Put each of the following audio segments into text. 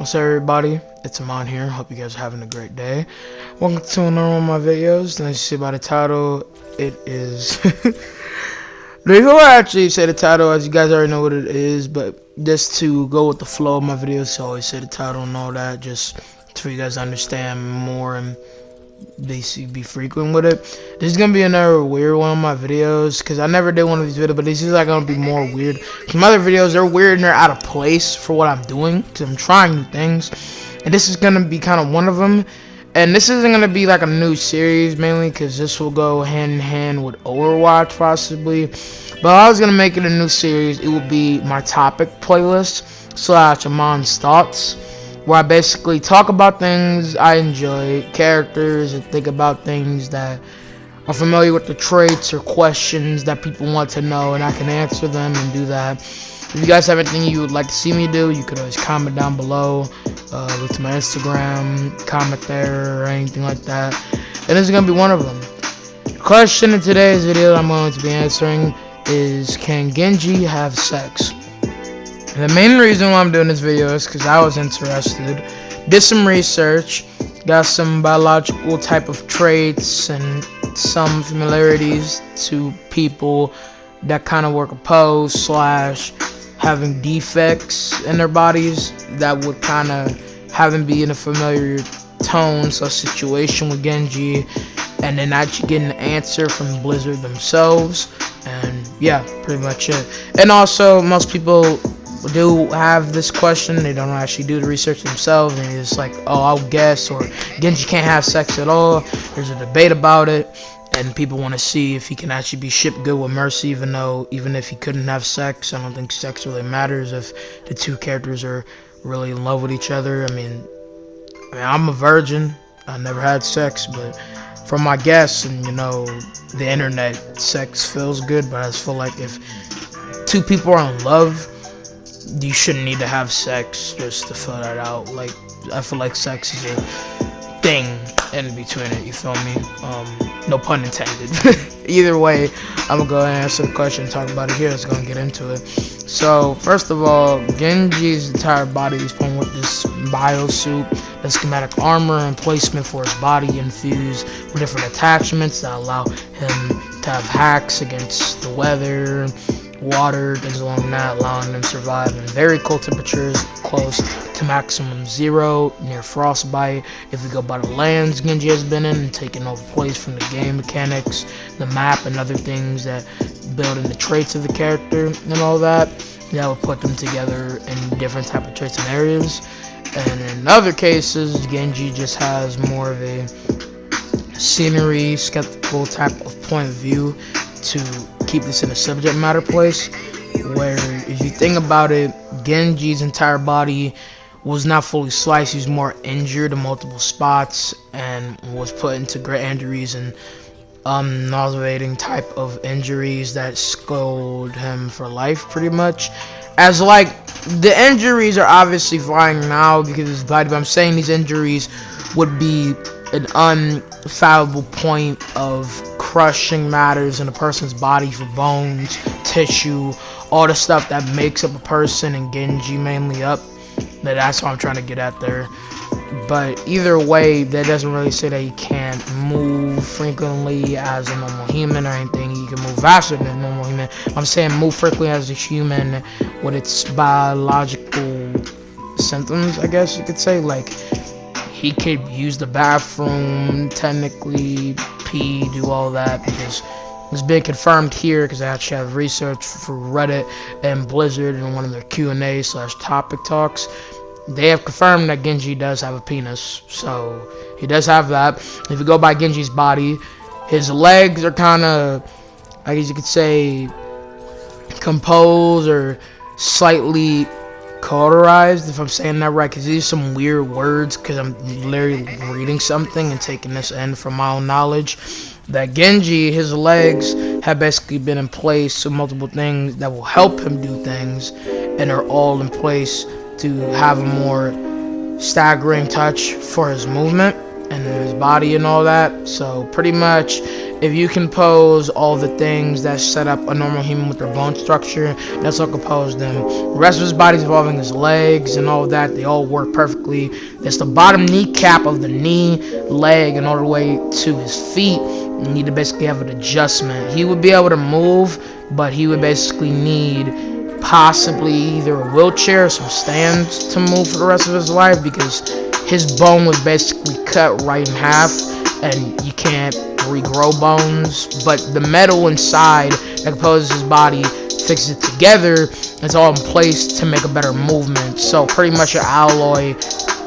What's up, everybody? It's Amon here. Hope you guys are having a great day. Welcome to another one of my videos. And as you see by the title, it is... Before I actually say the title, as you guys already know what it is, but just to go with the flow of my videos, so I always say the title and all that, just for you guys to understand more and basically be frequent with it. This is gonna be another weird one of my videos because I never did one of these videos, but this is like gonna be more weird. Some other videos, they're weird and they're out of place for what I'm doing because I'm trying new things, and this is gonna be kind of one of them. And this isn't gonna be like a new series mainly because this will go hand in hand with Overwatch possibly. But I was gonna make it a new series. It will be my topic playlist / Amon's thoughts, where I basically talk about things I enjoy, characters, and think about things that are familiar with the traits or questions that people want to know, and I can answer them and do that. If you guys have anything you would like to see me do, you could always comment down below. Look to my Instagram, comment there, or anything like that. And this is going to be one of them. The question in today's video I'm going to be answering is, can Genji have sex? And the main reason why I'm doing this video is because I was interested, did some research, got some biological type of traits and some familiarities to people that kind of work opposed / having defects in their bodies that would kind of have them be in a familiar tone, so situation with Genji, and then actually getting an answer from Blizzard themselves. And yeah, pretty much it. And also, most people do have this question, they don't actually do the research themselves, and it's like, oh, I'll guess, or Genji can't have sex at all. There's a debate about it, and people want to see if he can actually be shipped good with Mercy, even if he couldn't have sex. I don't think sex really matters if the two characters are really in love with each other. I mean I'm a virgin, I never had sex, but from my guess and the internet, sex feels good. But I just feel like if two people are in love, you shouldn't need to have sex just to fill that out. Like, I feel like sex is a thing in between it, you feel me? No pun intended. Either way, I'm gonna go ahead and answer the question and talk about it here. Let's go and get into it. So first of all, Genji's entire body is formed with this biosuit, the schematic armor and placement for his body infused with different attachments that allow him to have hacks against the weather, water, things along that, allowing them to survive in very cold temperatures close to maximum 0, near frostbite. If we go by the lands Genji has been in and taking over place from the game mechanics, the map, and other things that build in the traits of the character and all that, that will put them together in different type of traits and areas. And in other cases, Genji just has more of a scenery, skeptical type of point of view to keep this in a subject matter place, where if you think about it, Genji's entire body was not fully sliced. He was more injured in multiple spots and was put into great injuries and nauseating type of injuries that scarred him for life, pretty much. As like, the injuries are obviously fine now because his body, but I'm saying these injuries would be an unfathomable point of crushing matters in a person's body for bones, tissue, all the stuff that makes up a person, and Genji mainly up. That's what I'm trying to get at there. But either way, that doesn't really say that he can't move frequently as a normal human or anything. He can move faster than a normal human. I'm saying move frequently as a human with its biological symptoms, I guess you could say. Like, he could use the bathroom, technically pee, do all that, because it's been confirmed here, because I actually have research for Reddit and Blizzard in one of their Q&A / topic talks. They have confirmed that Genji does have a penis, so he does have that. If you go by Genji's body, his legs are kind of, I guess you could say, composed or slightly cauterized, if I'm saying that right, because these are some weird words, because I'm literally reading something and taking this in from my own knowledge, that Genji, his legs have basically been in place to multiple things that will help him do things, and are all in place to have a more staggering touch for his movement and his body and all that. So pretty much if you compose all the things that set up a normal human with their bone structure, that's what composed them. The rest of his body's involving his legs and all that, they all work perfectly. It's the bottom kneecap of the knee, leg, and all the way to his feet. You need to basically have an adjustment. He would be able to move, but he would basically need possibly either a wheelchair or some stands to move for the rest of his life, because his bone was basically cut right in half, and you can't regrow bones. But the metal inside that composes his body fixes it together. It's all in place to make a better movement. So pretty much an alloy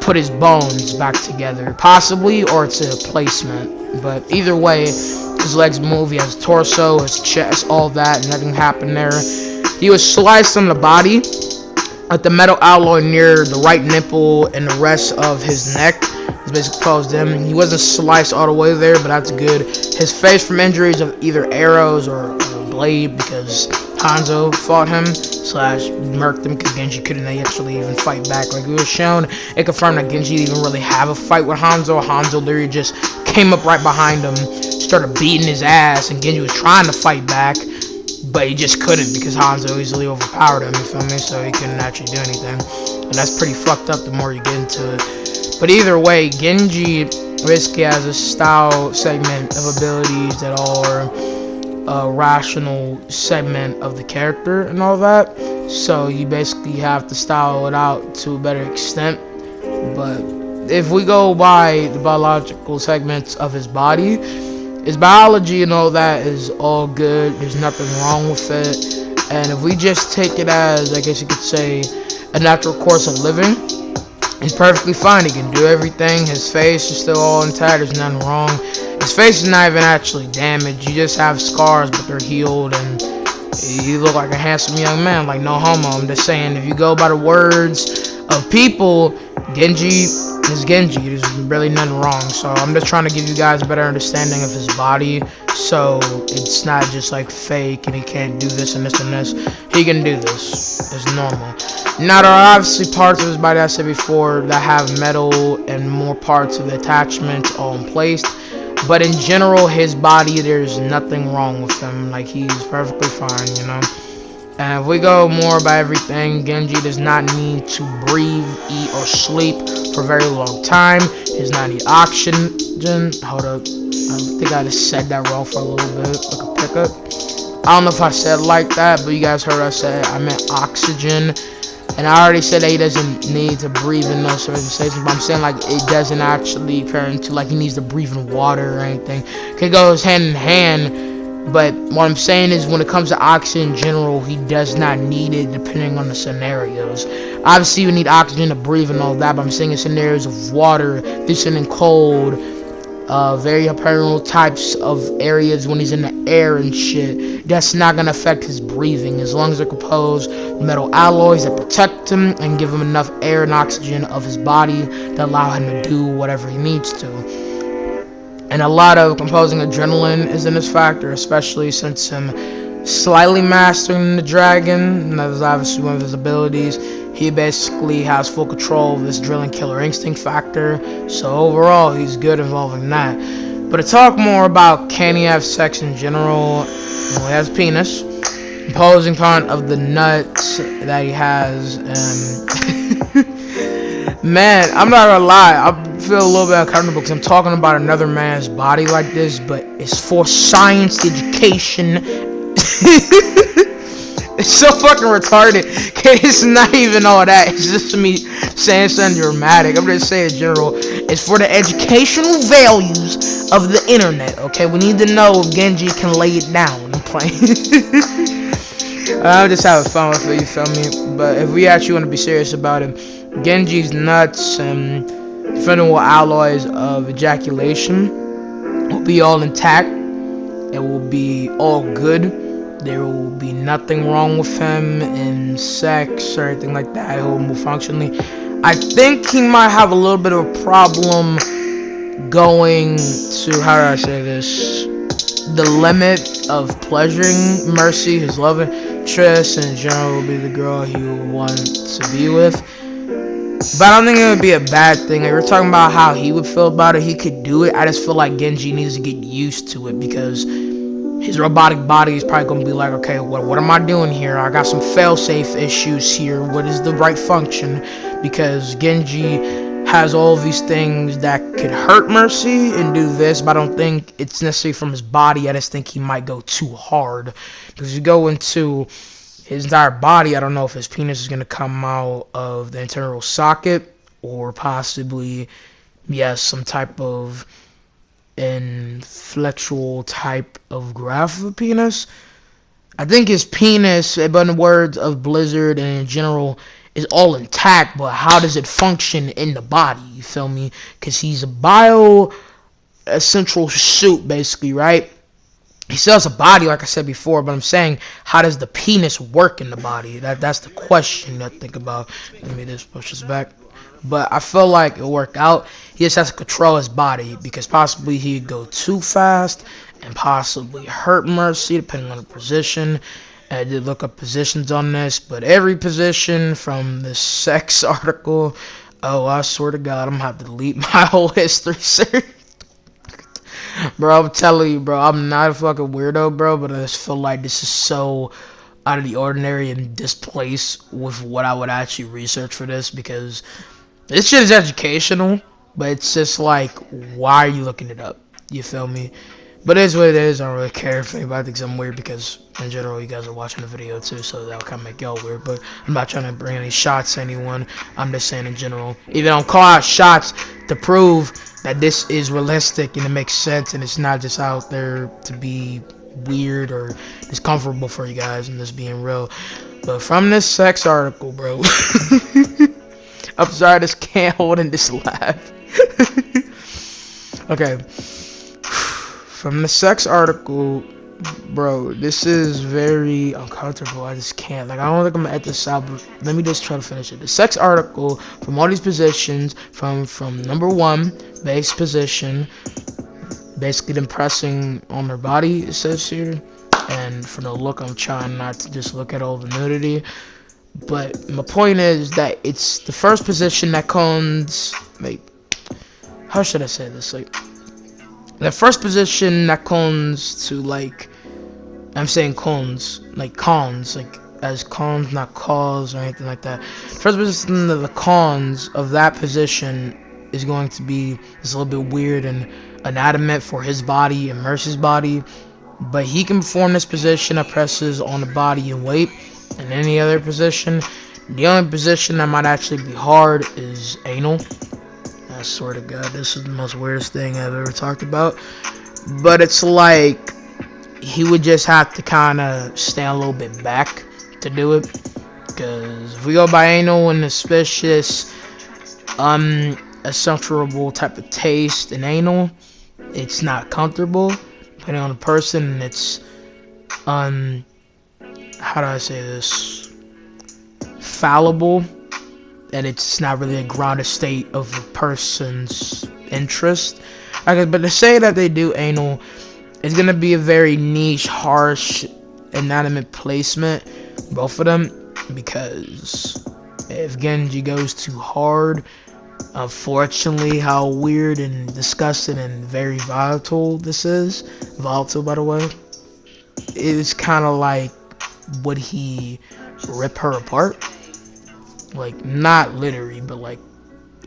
put his bones back together, possibly, or it's a replacement. But either way, his legs move. He has torso, his chest, all that, and nothing happened there. He was sliced on the body at the metal alloy near the right nipple and the rest of his neck. It's basically caused him. He wasn't sliced all the way there, but that's good. His face from injuries of either arrows or a blade, because Hanzo fought him / murked him, because Genji couldn't actually even fight back. Like it was shown, it confirmed that Genji didn't even really have a fight with Hanzo. Hanzo literally just came up right behind him, started beating his ass, and Genji was trying to fight back, but he just couldn't, because Hanzo easily overpowered him, you feel me? So he couldn't actually do anything. And that's pretty fucked up the more you get into it. But either way, Genji basically has a style segment of abilities that are a rational segment of the character and all that. So you basically have to style it out to a better extent. But if we go by the biological segments of his body, his biology and all that is all good. There's nothing wrong with it. And if we just take it as, I guess you could say, a natural course of living, he's perfectly fine. He can do everything. His face is still all intact. There's nothing wrong. His face is not even actually damaged. You just have scars, but they're healed, and you look like a handsome young man. Like, no homo. I'm just saying, if you go by the words of people, Genji is Genji. There's really nothing wrong. So I'm just trying to give you guys a better understanding of his body, so it's not just like fake and he can't do this and this and this. He can do this. It's normal. Now there are obviously parts of his body, I said before, that have metal and more parts of the attachments all in place. But in general, his body, there's nothing wrong with him. Like, he's perfectly fine, you know. And if we go more by everything, Genji does not need to breathe, eat, or sleep for a very long time. He does not need oxygen. Hold up. I think I just said that wrong for a little bit. Like a pickup. I don't know if I said it like that, but you guys heard I said I meant oxygen. And I already said that he doesn't need to breathe in those certain stations, but I'm saying like it doesn't actually pair into like he needs to breathe in water or anything. It goes hand in hand, but what I'm saying is when it comes to oxygen in general, he does not need it depending on the scenarios. Obviously you need oxygen to breathe and all that, but I'm saying in scenarios of water, distant and cold, very apparent types of areas when he's in the air and shit, that's not gonna affect his breathing as long as they're composed of metal alloys that protect him and give him enough air and oxygen of his body to allow him to do whatever he needs to. And a lot of composing adrenaline is in this factor, especially since him slightly mastering the dragon, and that is obviously one of his abilities. He basically has full control of this drilling killer instinct factor, so overall he's good involving that. But to talk more about can he have sex in general, he has penis, imposing part of the nuts that he has, and man, I'm not gonna lie, I feel a little bit uncomfortable because I'm talking about another man's body like this, but it's for science education. It's so fucking retarded. It's not even all that. It's just me saying something dramatic. I'm just saying in general. It's for the educational values of the internet. Okay, we need to know if Genji can lay it down. I'm playing. I'm just having fun with it. You feel me? But if we actually want to be serious about it, Genji's nuts and federal alloys of ejaculation will be all intact. It will be all good. There will be nothing wrong with him in sex or anything like that. He'll move functionally. I think he might have a little bit of a problem going to, how do I say this, the limit of pleasuring Mercy, his love interest, and in general will be the girl he will want to be with. But I don't think it would be a bad thing. Like, we're talking about how he would feel about it. He could do it. I just feel like Genji needs to get used to it because his robotic body is probably going to be like, okay, what am I doing here? I got some fail-safe issues here. What is the right function? Because Genji has all these things that could hurt Mercy and do this, but I don't think it's necessarily from his body. I just think he might go too hard. Because you go into his entire body, I don't know if his penis is going to come out of the internal socket or possibly, yes, some type of inflectual type of graft of a penis. I think his penis, but in the words of Blizzard and in general, is all intact, but how does it function in the body? You feel me? Because he's a essential suit, basically, right? He still has a body, like I said before, but I'm saying, how does the penis work in the body? That's the question I think about. Let me just push this back. But I feel like it'll work out. He just has to control his body because possibly he'd go too fast and possibly hurt Mercy, depending on the position. I did look up positions on this, but every position from the sex article, oh, I swear to God, I'm gonna have to delete my whole history, sir. Bro, I'm telling you, bro, I'm not a fucking weirdo, bro, but I just feel like this is so out of the ordinary and displaced with what I would actually research for this, because this shit is educational, but it's just like, why are you looking it up? You feel me? But it is what it is. I don't really care if anybody thinks I'm weird, because in general you guys are watching the video too, so that'll kind of make y'all weird. But I'm not trying to bring any shots to anyone. I'm just saying in general. Even don't call out shots to prove that this is realistic and it makes sense and it's not just out there to be weird or discomfortable for you guys. I'm just being real. But from this sex article, bro. I'm sorry, I just can't hold in this laugh. Okay. From the sex article, bro, this is very uncomfortable. I just can't. Like, I don't think I'm gonna edit this out, but let me just try to finish it. The sex article, from all these positions, from number one, base position, basically them pressing on their body, it says here. And from the look, I'm trying not to just look at all the nudity. But my point is that it's the first position that comes, like, how should I say this? Like, the first position that comes to, like, I'm saying cons, like as cons, not cause or anything like that. First position of the cons of that position is going to be just a little bit weird and anatomic for his body and Mercy's body. But he can perform this position that presses on the body and weight in any other position. The only position that might actually be hard is anal. I swear to God, this is the most weirdest thing I've ever talked about. But it's like he would just have to kind of stand a little bit back to do it. Because if we go by anal and suspicious, unsufferable type of taste in anal, it's not comfortable. Depending on the person, it's how do I say this? Fallible. And it's not really a grounded state of a person's interest. But to say that they do anal, it's gonna be a very niche, harsh, inanimate placement, both of them, because if Genji goes too hard, unfortunately, how weird and disgusting and very volatile this is, volatile by the way, it's kind of like, would he rip her apart? Like, not literally, but like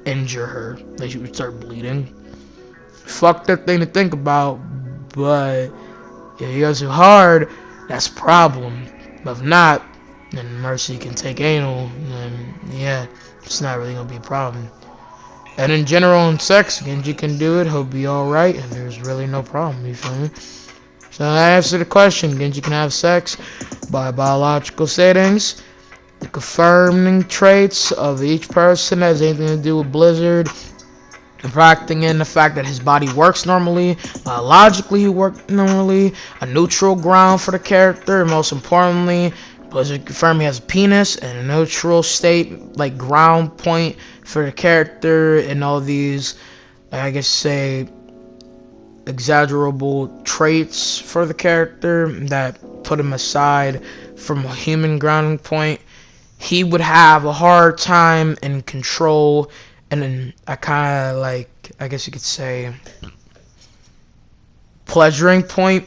injure her, like she would start bleeding. Fucked up thing to think about, but if he goes too hard, that's a problem. But if not, then Mercy can take anal, and yeah, it's not really gonna be a problem. And in general, in sex, Genji can do it, he'll be alright, and there's really no problem, you feel me? So I answer the question, Genji can have sex by biological settings. The confirming traits of each person has anything to do with Blizzard, and factoring in the fact that his body works normally, biologically he works normally, a neutral ground for the character, and most importantly, Blizzard confirmed he has a penis and a neutral state, like ground point for the character, and all these, I guess say, exaggerable traits for the character that put him aside from a human grounding point. he would have a hard time in control, and then I kind of like, I guess you could say, pleasuring point,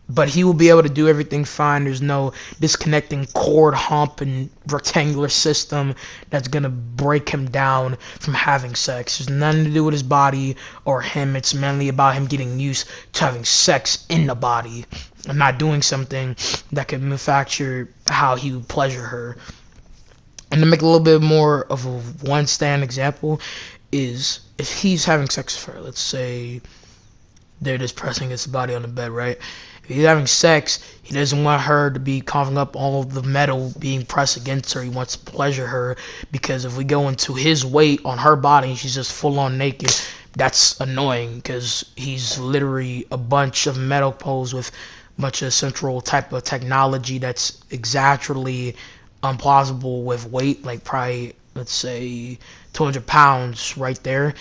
but he will be able to do everything fine. There's no disconnecting cord hump and rectangular system that's gonna break him down from having sex. There's nothing to do with his body or him. It's mainly about him getting used to having sex in the body and not doing something that could manufacture how he would pleasure her. And to make a little bit more of a one stand example is if he's having sex with her, let's say they're just pressing his body on the bed, right? If he's having sex, he doesn't want her to be coughing up all of the metal being pressed against her. He wants to pleasure her, because if we go into his weight on her body and she's just full on naked, that's annoying, because he's literally a bunch of metal poles with a bunch of central type of technology that's exactly implausible with weight, like probably, let's say, 200 pounds right there.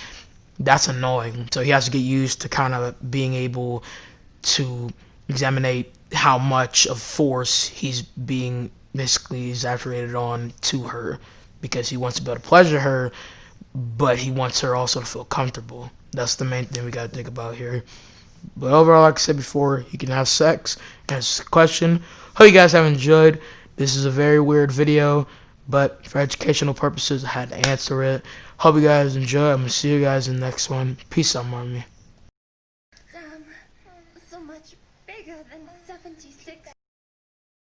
That's annoying. So he has to get used to kind of being able to examine how much of force he's being basically exaggerated on to her, because he wants to be able to pleasure her, but he wants her also to feel comfortable. That's the main thing we got to think about here. But overall, like I said before, he can have sex. Answer the question. Hope you guys have enjoyed. This is a very weird video, but for educational purposes, I had to answer it. Hope you guys enjoy. I'm going to see you guys in the next one. Peace out, Army. So much bigger than 76